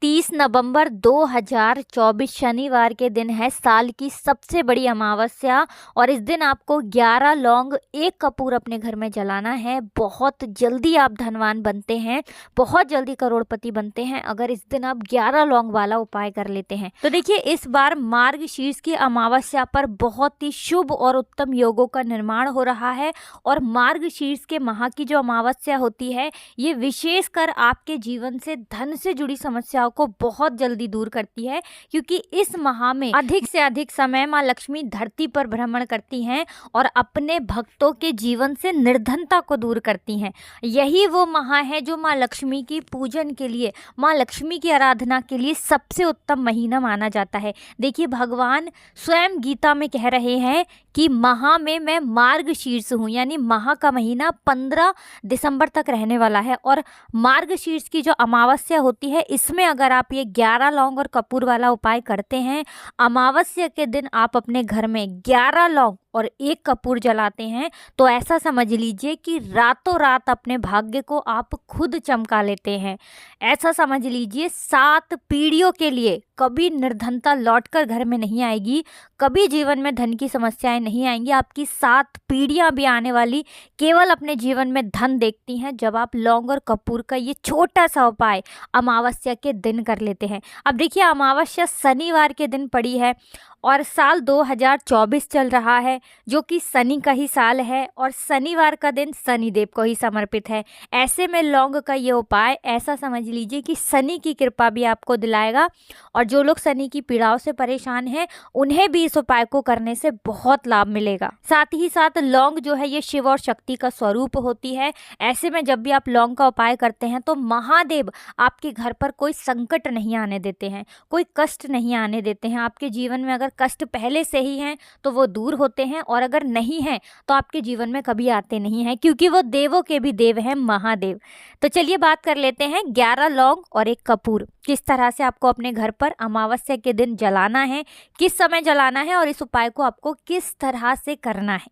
30 नवंबर 2024 शनिवार के दिन है, साल की सबसे बड़ी अमावस्या। और इस दिन आपको 11 लौंग 1 कपूर अपने घर में जलाना है। बहुत जल्दी आप धनवान बनते हैं, बहुत जल्दी करोड़पति बनते हैं अगर इस दिन आप 11 लौंग वाला उपाय कर लेते हैं। तो देखिए, इस बार मार्गशीर्ष की अमावस्या पर बहुत ही शुभ और उत्तम योगों का निर्माण हो रहा है। और मार्गशीर्ष के माह की जो अमावस्या होती है, ये विशेषकर आपके जीवन से धन से जुड़ी समस्याओं को बहुत जल्दी दूर करती है, क्योंकि इस माह में अधिक से अधिक समय माँ लक्ष्मी धरती पर भ्रमण करती हैं और अपने भक्तों के जीवन से निर्धनता को दूर करती हैं। यही वो माह है जो माँ लक्ष्मी की पूजन के लिए, माँ लक्ष्मी की आराधना के लिए सबसे उत्तम महीना माना जाता है। देखिए, भगवान स्वयं गीता में कह रहे हैं कि माह में मैं मार्गशीर्ष हूँ, यानी माह का महीना 15 दिसंबर तक रहने वाला है। और मार्गशीर्ष की जो अमावस्या होती है, इसमें अगर आप ये 11 लौंग और कपूर वाला उपाय करते हैं, अमावस्या के दिन आप अपने घर में 11 लौंग और 1 कपूर जलाते हैं, तो ऐसा समझ लीजिए कि रातों रात अपने भाग्य को आप खुद चमका लेते हैं। ऐसा समझ लीजिए 7 पीढ़ियों के लिए कभी निर्धनता लौटकर घर में नहीं आएगी, कभी जीवन में धन की समस्याएं नहीं आएंगी। आपकी 7 पीढ़ियां भी आने वाली केवल अपने जीवन में धन देखती हैं जब आप लौंग और कपूर का ये छोटा सा उपाय अमावस्या के दिन कर लेते हैं। अब देखिए, अमावस्या शनिवार के दिन पड़ी है और साल 2024 चल रहा है, जो कि शनि का ही साल है और शनिवार का दिन शनिदेव को ही समर्पित है। ऐसे में लौंग का ये उपाय ऐसा समझ लीजिए कि शनि की कृपा भी आपको दिलाएगा, और जो लोग शनि की पीड़ाओं से परेशान हैं उन्हें भी इस उपाय को करने से बहुत लाभ मिलेगा। साथ ही साथ लौंग जो है ये शिव और शक्ति का स्वरूप होती है। ऐसे में जब भी आप लौंग का उपाय करते हैं तो महादेव आपके घर पर कोई संकट नहीं आने देते हैं, कोई कष्ट नहीं आने देते हैं। आपके जीवन में अगर कष्ट पहले से ही हैं तो वो दूर होते हैं, और अगर नहीं हैं तो आपके जीवन में कभी आते नहीं हैं, क्योंकि वो देवों के भी देव हैं, महादेव। तो चलिए बात कर लेते हैं 11 लौंग और 1 कपूर किस तरह से आपको अपने घर पर अमावस्या के दिन जलाना है, किस समय जलाना है और इस उपाय को आपको किस तरह से करना है।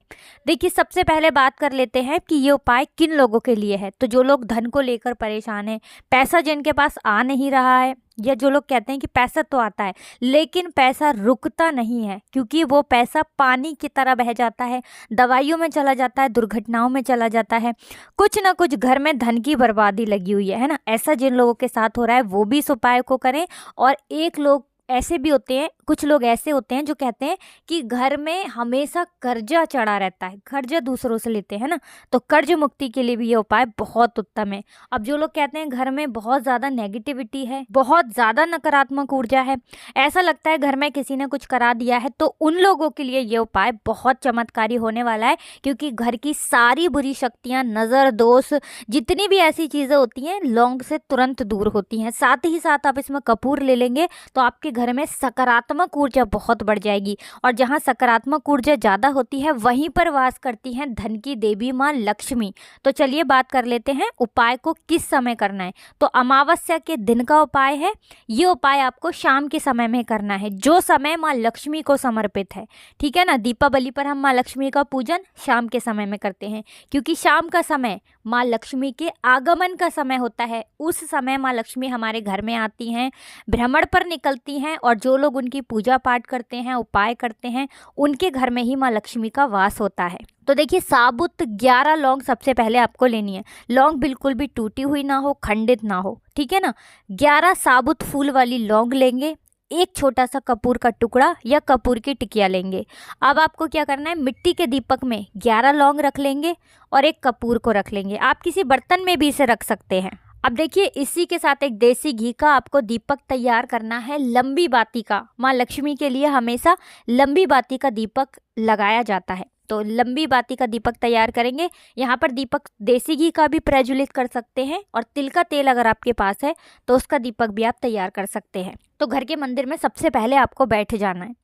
देखिए, सबसे पहले बात कर लेते हैं कि ये उपाय किन लोगों के लिए है। तो जो लोग धन को लेकर परेशान हैं, पैसा जिनके पास आ नहीं रहा है, या जो लोग कहते हैं कि पैसा तो आता है लेकिन पैसा रुकता नहीं है, क्योंकि वो पैसा पानी की तरह बह जाता है, दवाइयों में चला जाता है, दुर्घटनाओं में चला जाता है, कुछ ना कुछ घर में धन की बर्बादी लगी हुई है ना। ऐसा जिन लोगों के साथ हो रहा है वो भी इस उपाय को करें। और एक लोग ऐसे भी होते हैं, कुछ लोग ऐसे होते हैं जो कहते हैं कि घर में हमेशा कर्जा चढ़ा रहता है, कर्जा दूसरों से लेते हैं ना, तो कर्ज मुक्ति के लिए भी ये उपाय बहुत उत्तम है। अब जो लोग कहते हैं घर में बहुत ज़्यादा नेगेटिविटी है, बहुत ज़्यादा नकारात्मक ऊर्जा है, ऐसा लगता है घर में किसी ने कुछ करा दिया है, तो उन लोगों के लिए ये उपाय बहुत चमत्कारी होने वाला है, क्योंकि घर की सारी बुरी शक्तियाँ, नज़र, दोष, जितनी भी ऐसी चीज़ें होती हैं लौंग से तुरंत दूर होती हैं। साथ ही साथ आप इसमें कपूर ले लेंगे तो आपके घर में सकारात्मक ऊर्जा बहुत बढ़ जाएगी, और जहाँ सकारात्मक ऊर्जा ज़्यादा होती है वहीं पर वास करती हैं धन की देवी माँ लक्ष्मी। तो चलिए बात कर लेते हैं उपाय को किस समय करना है। तो अमावस्या के दिन का उपाय है, ये उपाय आपको शाम के समय में करना है, जो समय माँ लक्ष्मी को समर्पित है। ठीक है ना, दीपावली पर हम माँ लक्ष्मी का पूजन शाम के समय में करते हैं, क्योंकि शाम का समय माँ लक्ष्मी के आगमन का समय होता है। उस समय माँ लक्ष्मी हमारे घर में आती हैं, भ्रमण पर निकलती हैं, और जो लोग उनकी पूजा पाठ करते हैं, उपाय करते हैं, उनके घर में ही माँ लक्ष्मी का वास होता है। तो देखिए, साबुत 11 लौंग सबसे पहले आपको लेनी है। लौंग बिल्कुल भी टूटी हुई ना हो, खंडित ना हो, ठीक है ना। 11 साबुत फूल वाली लौंग लेंगे, एक छोटा सा कपूर का टुकड़ा या कपूर की टिकिया लेंगे। अब आपको क्या करना है, मिट्टी के दीपक में 11 लौंग रख लेंगे और 1 कपूर को रख लेंगे। आप किसी बर्तन में भी इसे रख सकते हैं। अब देखिए, इसी के साथ एक देसी घी का आपको दीपक तैयार करना है, लंबी बाती का। माँ लक्ष्मी के लिए हमेशा लंबी बाती का दीपक लगाया जाता है, तो लंबी बाती का दीपक तैयार करेंगे। यहाँ पर दीपक देसी घी का भी प्रज्वलित कर सकते हैं, और तिल का तेल अगर आपके पास है तो उसका दीपक भी आप तैयार कर सकते हैं। तो घर के मंदिर में सबसे पहले आपको बैठ जाना है,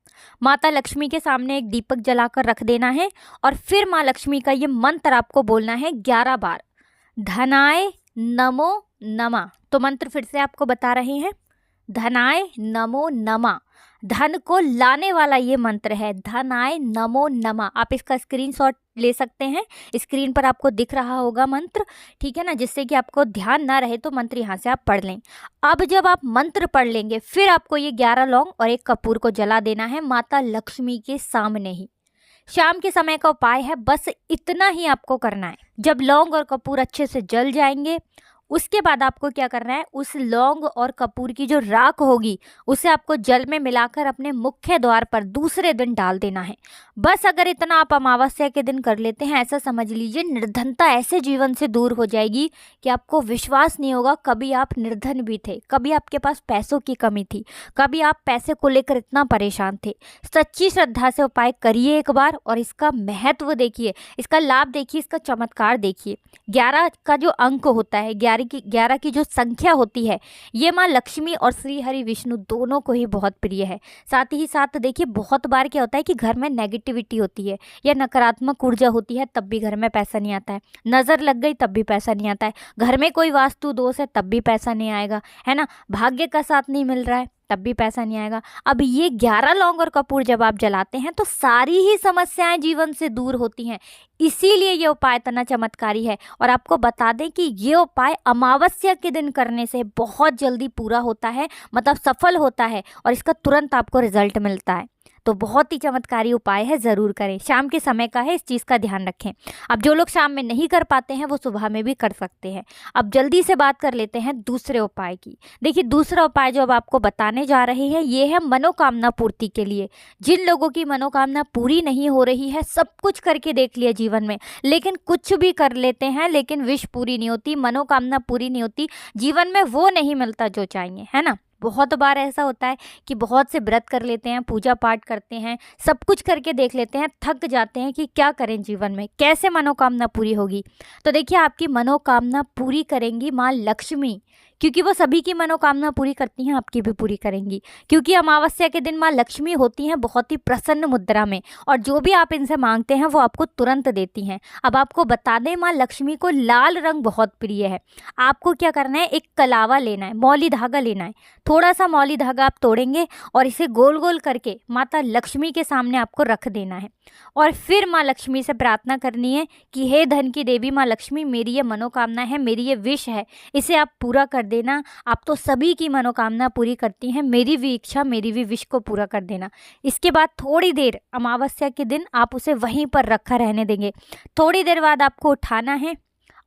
माता लक्ष्मी के सामने एक दीपक जलाकर रख देना है, और फिर माँ लक्ष्मी का ये मंत्र आपको बोलना है 11 बार, धनाय नमो नमा। तो मंत्र फिर से आपको बता रहे हैं, धनाय नमो नमा, धन को लाने वाला ये मंत्र है, धनाय नमो नमा। आप इसका स्क्रीनशॉट ले सकते हैं। स्क्रीन पर आपको दिख रहा होगा मंत्र, ठीक है ना, जिससे कि आपको ध्यान ना रहे तो मंत्र यहाँ से आप पढ़ लें। अब जब आप मंत्र पढ़ लेंगे फिर आपको ये 11 लौंग और 1 कपूर को जला देना है माता लक्ष्मी के सामने ही। शाम के समय का उपाय है, बस इतना ही आपको करना है। जब लौंग और कपूर अच्छे से जल जाएंगे उसके बाद आपको क्या करना है, उस लौंग और कपूर की जो राख होगी उसे आपको जल में मिलाकर अपने मुख्य द्वार पर दूसरे दिन डाल देना है। बस अगर इतना आप अमावस्या के दिन कर लेते हैं, ऐसा समझ लीजिए निर्धनता ऐसे जीवन से दूर हो जाएगी कि आपको विश्वास नहीं होगा कभी आप निर्धन भी थे, कभी आपके पास पैसों की कमी थी, कभी आप पैसे को लेकर इतना परेशान थे। सच्ची श्रद्धा से उपाय करिए एक बार और इसका महत्व देखिए, इसका लाभ देखिए, इसका चमत्कार देखिए। 11 का जो अंक होता है, 11 की जो संख्या होती है, ये माँ लक्ष्मी और श्री हरि विष्णु दोनों को ही बहुत प्रिय है। साथ ही साथ देखिए बहुत बार क्या होता है कि घर में नेगेटिविटी होती है या नकारात्मक ऊर्जा होती है, तब भी घर में पैसा नहीं आता है। नज़र लग गई तब भी पैसा नहीं आता है। घर में कोई वास्तु दोष है तब भी पैसा नहीं आएगा, है ना। भाग्य का साथ नहीं मिल रहा है तब भी पैसा नहीं आएगा। अब ये 11 लौंग और कपूर जब आप जलाते हैं तो सारी ही समस्याएं जीवन से दूर होती हैं। इसीलिए ये उपाय इतना चमत्कारी है। और आपको बता दें कि ये उपाय अमावस्या के दिन करने से बहुत जल्दी पूरा होता है, मतलब सफल होता है और इसका तुरंत आपको रिजल्ट मिलता है। तो बहुत ही चमत्कारी उपाय है, ज़रूर करें। शाम के समय का है, इस चीज़ का ध्यान रखें। अब जो लोग शाम में नहीं कर पाते हैं वो सुबह में भी कर सकते हैं। अब जल्दी से बात कर लेते हैं दूसरे उपाय की। देखिए दूसरा उपाय जो अब आपको बताने जा रहे हैं ये है मनोकामना पूर्ति के लिए। जिन लोगों की मनोकामना पूरी नहीं हो रही है, सब कुछ करके देख लिया जीवन में, लेकिन कुछ भी कर लेते हैं लेकिन विश पूरी नहीं होती, मनोकामना पूरी नहीं होती, जीवन में वो नहीं मिलता जो चाहिए, है ना। बहुत बार ऐसा होता है कि बहुत से व्रत कर लेते हैं, पूजा पाठ करते हैं, सब कुछ करके देख लेते हैं, थक जाते हैं कि क्या करें जीवन में, कैसे मनोकामना पूरी होगी। तो देखिए आपकी मनोकामना पूरी करेंगी माँ लक्ष्मी, क्योंकि वो सभी की मनोकामना पूरी करती हैं, आपकी भी पूरी करेंगी। क्योंकि अमावस्या के दिन माँ लक्ष्मी होती हैं बहुत ही प्रसन्न मुद्रा में, और जो भी आप इनसे मांगते हैं वो आपको तुरंत देती हैं। अब आपको बता दें माँ लक्ष्मी को लाल रंग बहुत प्रिय है। आपको क्या करना है, एक कलावा लेना है, मौली धागा लेना है। थोड़ा सा मौली धागा आप तोड़ेंगे और इसे गोल गोल करके माता लक्ष्मी के सामने आपको रख देना है। और फिर माँ लक्ष्मी से प्रार्थना करनी है कि हे धन की देवी माँ लक्ष्मी, मेरी ये मनोकामना है, मेरी ये विश है, इसे आप पूरा कर देना। आप तो सभी की मनोकामना पूरी करती हैं, मेरी भी इच्छा, मेरी भी विश को पूरा कर देना। इसके बाद थोड़ी देर अमावस्या के दिन आप उसे वहीं पर रखा रहने देंगे। थोड़ी देर बाद आपको उठाना है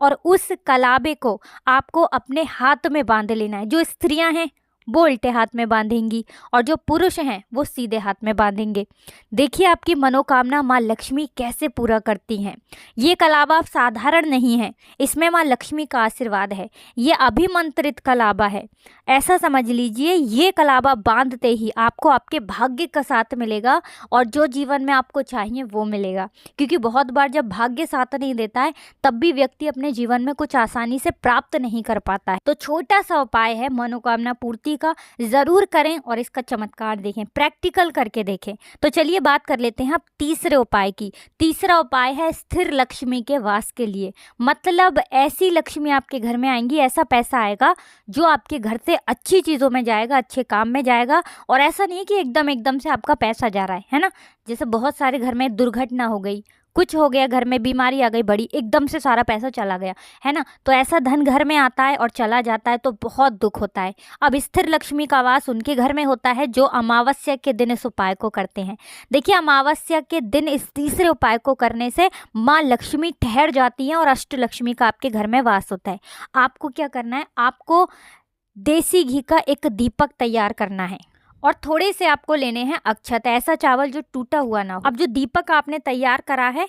और उस कलाबे को आपको अपने हाथ में बांध लेना है। जो स्त्रियां हैं वो उल्टे हाथ में बांधेंगी और जो पुरुष हैं वो सीधे हाथ में बांधेंगे। देखिए आपकी मनोकामना माँ लक्ष्मी कैसे पूरा करती हैं। ये कलाबा साधारण नहीं है, इसमें माँ लक्ष्मी का आशीर्वाद है। ये अभिमंत्रित कलाबा है। ऐसा समझ लीजिए ये कलाबा बांधते ही आपको आपके भाग्य का साथ मिलेगा और जो जीवन में आपको चाहिए वो मिलेगा। क्योंकि बहुत बार जब भाग्य साथ नहीं देता है तब भी व्यक्ति अपने जीवन में कुछ आसानी से प्राप्त नहीं कर पाता है। तो छोटा सा उपाय है मनोकामना पूर्ति का, जरूर करें और इसका चमत्कार देखें, प्रैक्टिकल करके देखें। तो चलिए बात कर लेते हैं अब तीसरे उपाय की। तीसरा उपाय है स्थिर लक्ष्मी के वास के लिए। मतलब ऐसी लक्ष्मी आपके घर में आएंगी, ऐसा पैसा आएगा जो आपके घर से अच्छी चीज़ों में जाएगा, अच्छे काम में जाएगा। और ऐसा नहीं कि एकदम से आपका पैसा जा रहा है ना। जैसे बहुत सारे घर में दुर्घटना हो गई, कुछ हो गया, घर में बीमारी आ गई बड़ी, एकदम से सारा पैसा चला गया, है ना। तो ऐसा धन घर में आता है और चला जाता है तो बहुत दुख होता है। अब स्थिर लक्ष्मी का वास उनके घर में होता है जो अमावस्या के दिन इस उपाय को करते हैं। देखिए अमावस्या के दिन इस तीसरे उपाय को करने से माँ लक्ष्मी ठहर जाती हैं और अष्ट लक्ष्मी का आपके घर में वास होता है। आपको क्या करना है, आपको देसी घी का एक दीपक तैयार करना है और थोड़े से आपको लेने हैं अक्षत, ऐसा चावल जो टूटा हुआ ना हो। अब जो दीपक आपने तैयार करा है,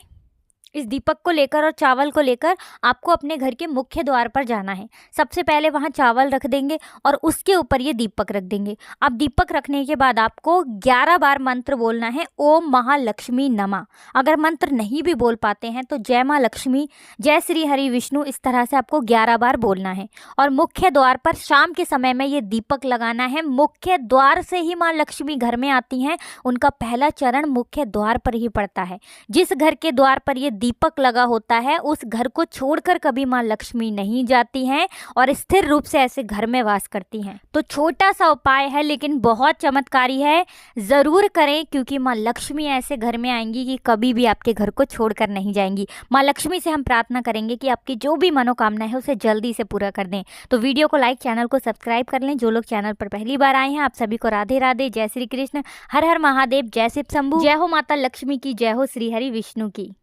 इस दीपक को लेकर और चावल को लेकर आपको अपने घर के मुख्य द्वार पर जाना है। सबसे पहले वहाँ चावल रख देंगे और उसके ऊपर ये दीपक रख देंगे। अब दीपक रखने के बाद आपको 11 बार मंत्र बोलना है, ओम महालक्ष्मी नमः। अगर मंत्र नहीं भी बोल पाते हैं तो जय माँ लक्ष्मी, जय श्री हरि विष्णु, इस तरह से आपको 11 बार बोलना है। और मुख्य द्वार पर शाम के समय में ये दीपक लगाना है। मुख्य द्वार से ही माँ लक्ष्मी घर में आती हैं, उनका पहला चरण मुख्य द्वार पर ही पड़ता है। जिस घर के द्वार पर ये दीपक लगा होता है उस घर को छोड़कर कभी माँ लक्ष्मी नहीं जाती हैं और स्थिर रूप से ऐसे घर में वास करती हैं। तो छोटा सा उपाय है लेकिन बहुत चमत्कारी है, ज़रूर करें क्योंकि माँ लक्ष्मी ऐसे घर में आएंगी कि कभी भी आपके घर को छोड़कर नहीं जाएंगी। माँ लक्ष्मी से हम प्रार्थना करेंगे कि आपकी जो भी मनोकामना है उसे जल्दी से पूरा कर दें। तो वीडियो को लाइक, चैनल को सब्सक्राइब कर लें। जो लोग चैनल पर पहली बार आए हैं आप सभी को राधे राधे, जय श्री कृष्ण, हर हर महादेव, जय शिव शंभू, जय हो माता लक्ष्मी की, जय हो श्री हरि विष्णु की।